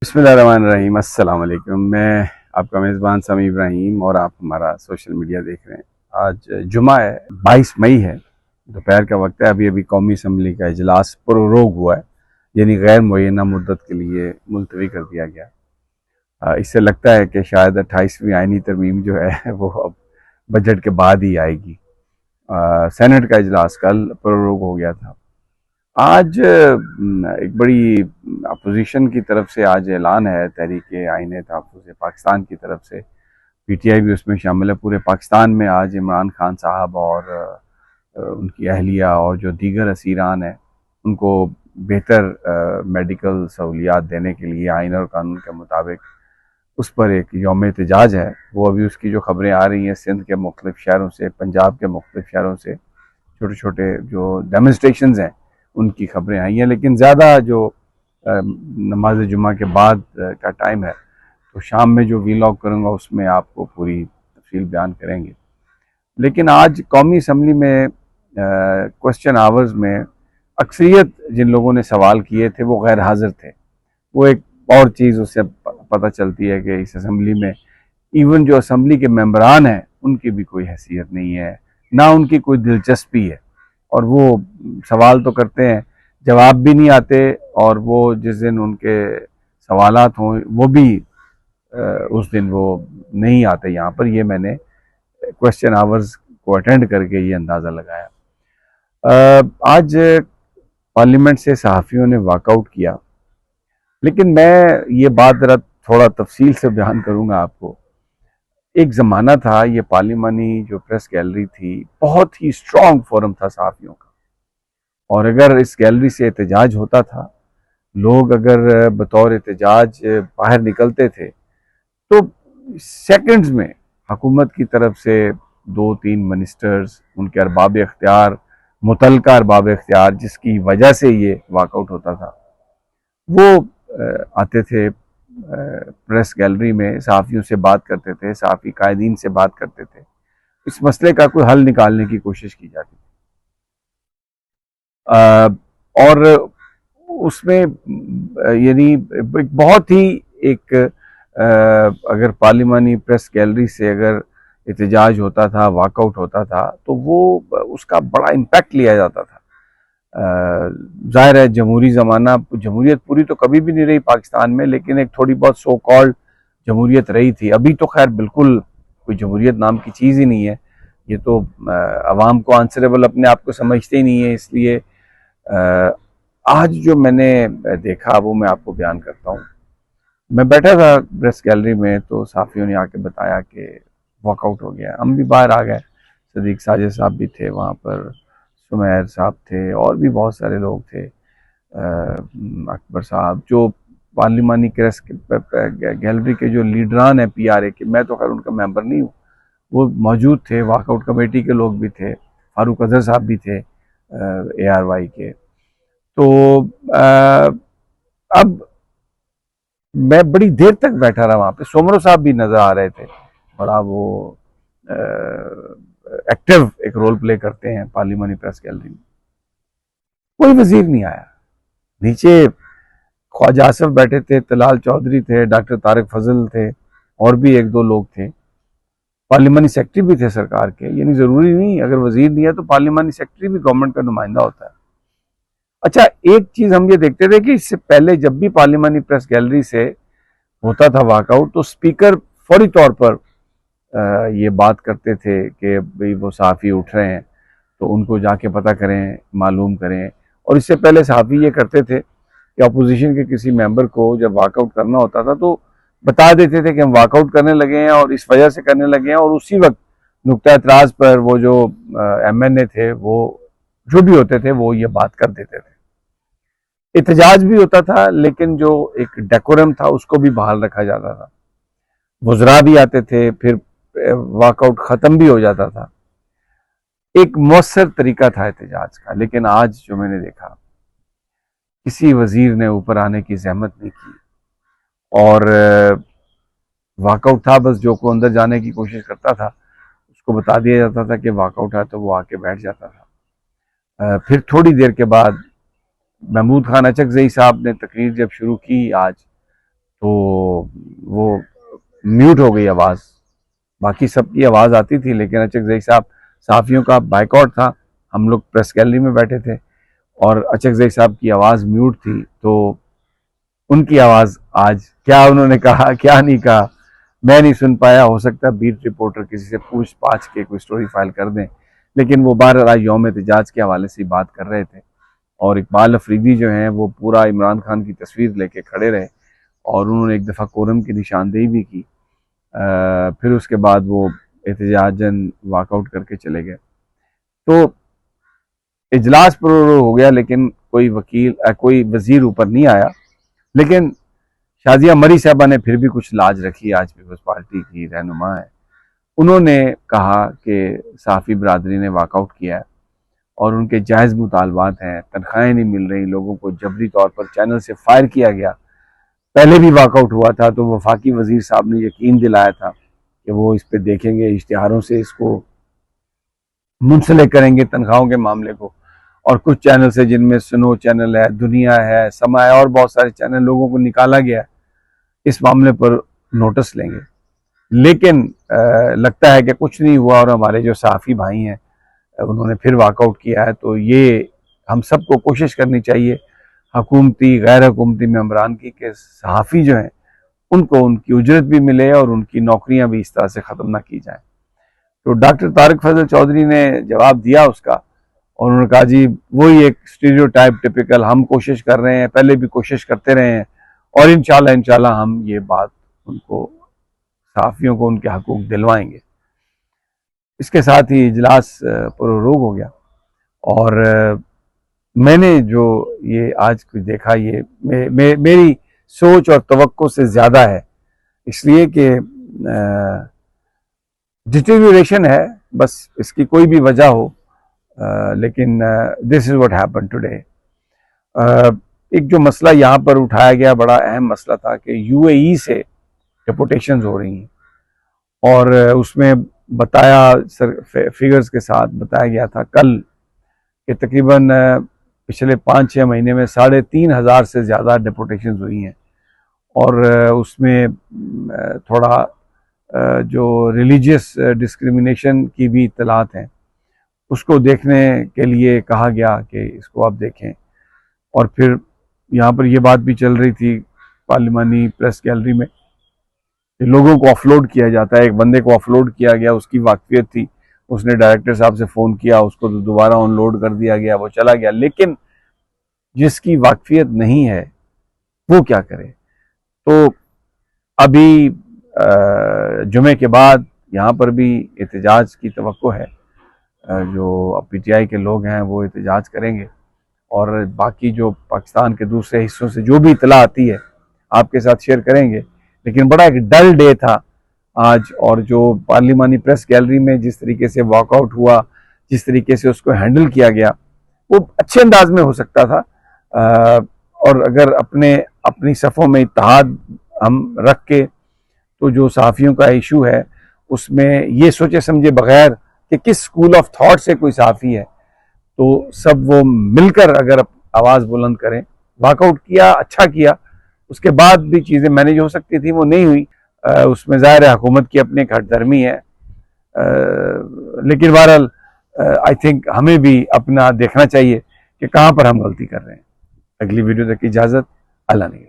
बिस्मिल्लाहिर्रहमानिर्रहीम। अस्सलाम वालेकुम। मैं आपका मेज़बान समी इब्राहिम और आप हमारा सोशल मीडिया देख रहे हैं। आज जुमा है, 22 मई है, दोपहर का वक्त है। अभी अभी कौमी असम्बली का इजलास पुररोग हुआ है, यानी गैर मुअय्यना मुद्दत के लिए मुलतवी कर दिया गया। इससे लगता है कि शायद 28वीं आइनी तरमीम जो है वो अब बजट के बाद ही आएगी। सेनेट का इजलास कल पुररोग हो गया था। आज एक बड़ी अपोजिशन की तरफ से आज ऐलान है, तहरीक आईन तहफ़्फ़ुज़ पाकिस्तान की तरफ से। पीटीआई भी उसमें शामिल है। पूरे पाकिस्तान में आज इमरान खान साहब और उनकी अहलिया और जो दीगर असीरान हैं उनको बेहतर मेडिकल सहूलियात देने के लिए आइन और कानून के मुताबिक उस पर एक यौम एहतजाज है। वो अभी उसकी जो खबरें आ रही हैं सिंध के मुख्तलिफ़ शहरों से, पंजाब के मुख्तलिफ़ शहरों से छोटे छोटे जो डेमोन्स्ट्रेशंस हैं उनकी खबरें आई हैं। लेकिन ज़्यादा जो नमाज जुमा के बाद का टाइम है, तो शाम में जो वीलॉग करूँगा उसमें आपको पूरी तफसील बयान करेंगे। लेकिन आज कौमी असम्बली में क्वेश्चन आवर्स में अक्सरियत जिन लोगों ने सवाल किए थे वो गैर हाजिर थे। वो एक और चीज़ उससे पता चलती है कि इस असम्बली में इवन जो असम्बली के मेंबरान हैं उनकी भी कोई हैसियत नहीं है, ना उनकी कोई दिलचस्पी है। और वो सवाल तो करते हैं, जवाब भी नहीं आते, और वो जिस दिन उनके सवालात हों वो भी उस दिन वो नहीं आते यहाँ पर। ये मैंने क्वेश्चन आवर्स को अटेंड करके ये अंदाज़ा लगाया। आज पार्लियामेंट से सहाफ़ियों ने वॉकआउट किया, लेकिन मैं ये बात ज़रा थोड़ा तफसील से बयान करूँगा आपको। एक ज़माना था, ये पार्लिमानी जो प्रेस गैलरी थी बहुत ही स्ट्रॉन्ग फोरम था सहाफ़ियों का, और अगर इस गैलरी से एहतजाज होता था, लोग अगर बतौर एहतजाज बाहर निकलते थे, तो सेकंड्स में हुकूमत की तरफ से 2-3 मिनिस्टर्स, उनके अरबाब इख्तियार, मुतलका अरबाब इख्तियार जिसकी वजह से ये वाकआउट होता था, वो आते थे प्रेस गैलरी में, सहाफ़ियों से बात करते थे, सहाफ़ी कायदीन से बात करते थे, इस मसले का कोई हल निकालने की कोशिश की जाती थी। और उसमें यानी एक बहुत ही एक अगर पार्लिमानी प्रेस गैलरी से अगर एहतजाज होता था, वाकआउट होता था, तो वो उसका बड़ा इम्पैक्ट लिया जाता था। ज़ाहिर है जमहूरी ज़माना, जमहूरियत पूरी तो कभी भी नहीं रही पाकिस्तान में, लेकिन एक थोड़ी बहुत सो कॉल्ड जमहूरियत रही थी। अभी तो खैर बिल्कुल कोई जमहूरियत नाम की चीज़ ही नहीं है। ये तो अवाम को आंसरेबल अपने आप को समझते ही नहीं है। इसलिए आज जो मैंने देखा वो मैं आपको बयान करता हूँ। मैं बैठा था प्रेस गैलरी में, तो साफियों ने आके बताया कि वॉकआउट हो गया। हम भी बाहर आ गए, सदीक साजिद साहब भी थे वहाँ पर, सुमैर साहब थे, और भी बहुत सारे लोग थे, अकबर साहब, जो पार्लिमानी प्रेस गैलरी के जो लीडरान हैं PRA के, मैं तो खैर उनका मेंबर नहीं हूँ, वो मौजूद थे। वॉकआउट कमेटी के लोग भी थे, फारूक अजहर साहब भी थे ARY के। तो अब मैं बड़ी देर तक बैठा रहा वहाँ पे। सोमरो साहब भी नज़र आ रहे थे, बड़ा वो एक्टिव एक रोल प्ले करते हैं पार्लिमानी प्रेस गैलरी में। कोई वजीर नहीं आया। नीचे ख्वाजा आसिफ बैठे थे, तलाल चौधरी थे, डॉक्टर तारिक फजल थे, और भी एक दो लोग थे। पार्लिमानी सेक्रेटरी भी थे सरकार के, यानी ज़रूरी नहीं अगर वजीर नहीं है तो पार्लिमानी सेक्रेटरी भी गवर्नमेंट का नुमाइंदा होता है। अच्छा, एक चीज़ हम ये देखते थे कि इससे पहले जब भी पार्लिमानी प्रेस गैलरी से होता था वॉकआउट, तो स्पीकर फौरी तौर पर ये बात करते थे कि भाई वो सहाफ़ी उठ रहे हैं तो उनको जाके पता करें, मालूम करें। और इससे पहले सहाफ़ी ये करते थे कि अपोजिशन के किसी मेंबर को जब वॉकआउट करना होता था तो बता देते थे कि हम वॉकआउट करने लगे हैं और इस वजह से करने लगे हैं, और उसी वक्त नुक्ता एतराज़ पर वो जो MNA थे, वो जो भी होते थे, वो ये बात कर देते थे। एहतजाज भी होता था, लेकिन जो एक डेकोरम था उसको भी बहाल रखा जाता था। वज़रा भी आते थे, फिर वॉकआउट ख़त्म भी हो जाता था। एक मौसर तरीका था एहतजाज का। लेकिन आज जो मैंने देखा, किसी वजीर ने ऊपर आने की जहमत नहीं की, और वॉकआउट था, बस जो को अंदर जाने की कोशिश करता था उसको बता दिया जाता था कि वॉकआउट है, तो वो आके बैठ जाता था। फिर थोड़ी देर के बाद महमूद खान अचकज़ई साहब ने तकरीर जब शुरू की आज, तो वो म्यूट हो गई आवाज़। बाकी सबकी आवाज़ आती थी, लेकिन अचक ज़ई साहब, सहाफ़ियों का बाइकआउट था, हम लोग प्रेस गैलरी में बैठे थे और अचक ज़ई साहब की आवाज़ म्यूट थी। तो उनकी आवाज़ आज क्या उन्होंने कहा क्या नहीं कहा मैं नहीं सुन पाया। हो सकता है बीट रिपोर्टर किसी से पूछ पाछ के कोई स्टोरी फाइल कर दें, लेकिन वो बहरहाल आज यौम एहतजाज के हवाले से बात कर रहे थे और इकबाल अफरीदी जो हैं वो पूरा इमरान खान की तस्वीर लेके खड़े रहे और उन्होंने एक दफ़ा कोरम की निशानदेही भी की। फिर उसके बाद वो एहतजाजन वॉकआउट करके चले गए। तो इजलास पर हो गया, लेकिन कोई वकील कोई वजीर ऊपर नहीं आया। लेकिन शाजिया मरी साहबा ने फिर भी कुछ लाज रखी, आज पीपल्स पार्टी की रहनुमा है। उन्होंने कहा कि सहाफ़ी बरादरी ने वॉकआउट किया है और उनके जायज़ मुतालबात हैं, तनख्वाहें नहीं मिल रही, लोगों को जबरी तौर पर चैनल से फायर किया गया। पहले भी वॉकआउट हुआ था तो वफाकी वजीर साहब ने यकीन दिलाया था कि वो इस पर देखेंगे, इश्तिहारों से इसको मुंसलिक करेंगे तनख्वाहों के मामले को। और कुछ चैनल से, जिनमें सुनो चैनल है, दुनिया है, समा है और बहुत सारे चैनल, लोगों को निकाला गया है, इस मामले पर नोटिस लेंगे। लेकिन लगता है कि कुछ नहीं हुआ और हमारे जो सहाफ़ी भाई हैं उन्होंने फिर वॉकआउट किया है। तो ये हम सबको कोशिश करनी चाहिए, हुकूमती गैर हुकूमती मेंबरान की, कि सहाफ़ी जो हैं उनको उनकी उजरत भी मिले और उनकी नौकरियां भी इस तरह से ख़त्म ना की जाएं। तो डॉक्टर तारिक फजल चौधरी ने जवाब दिया उसका और उन्होंने कहा जी वही एक स्टीरियोटाइप टिपिकल, हम कोशिश कर रहे हैं, पहले भी कोशिश करते रहे हैं और इंशाल्लाह हम ये बात उनको, सहाफ़ियों को उनके हकूक दिलवाएंगे। इसके साथ ही इजलास पुररोग हो गया और मैंने जो ये आज कुछ देखा, ये मेरी सोच और तवक्को से ज़्यादा है, इसलिए कि डिटेरियोरेशन है, बस इसकी कोई भी वजह हो, लेकिन this is what happened today. एक जो मसला यहाँ पर उठाया गया, बड़ा अहम मसला था कि यूएई से डिपोटेशन हो रही हैं और उसमें बताया, फिगर्स के साथ बताया गया था कल कि तकरीबन पिछले 5-6 महीने में 3,500 से ज़्यादा डिपोटेशन हुई हैं और उसमें थोड़ा जो रिलीजियस डिस्क्रिमिनेशन की भी इत्तलात हैं, उसको देखने के लिए कहा गया कि इसको आप देखें। और फिर यहाँ पर यह बात भी चल रही थी पार्लिमानी प्रेस गैलरी में कि लोगों को ऑफलोड किया जाता है। एक बंदे को ऑफलोड किया गया, उसकी वाकफियत थी, उसने डायरेक्टर साहब से फ़ोन किया, उसको तो दोबारा ऑनलोड कर दिया गया, वो चला गया। लेकिन जिसकी वाकफियत नहीं है वो क्या करे? तो अभी जुमे के बाद यहाँ पर भी एहतजाज की तवक्को है, जो पीटीआई के लोग हैं वो एहतजाज करेंगे और बाकी जो पाकिस्तान के दूसरे हिस्सों से जो भी इतला आती है आपके साथ शेयर करेंगे। लेकिन बड़ा एक डल डे था आज, और जो पार्लिमानी प्रेस गैलरी में जिस तरीके से वॉकआउट हुआ, जिस तरीके से उसको हैंडल किया गया, वो अच्छे अंदाज में हो सकता था। और अगर अपनी सफ़ों में इत्तेहाद हम रख के, तो जो सहाफ़ियों का इशू है उसमें ये सोचे समझे बगैर कि किस स्कूल ऑफ थॉट से कोई सहाफ़ी है, तो सब वो मिलकर अगर आवाज़ बुलंद करें, वॉकआउट किया, अच्छा किया, उसके बाद भी चीज़ें मैनेज हो सकती थी, वो नहीं हुई। उसमें ज़ाहिर है हुकूमत की अपनी एक हठधर्मी है, लेकिन बहरहाल आई थिंक हमें भी अपना देखना चाहिए कि कहाँ पर हम गलती कर रहे हैं। अगली वीडियो तक की इजाज़त, अल्लाह ने।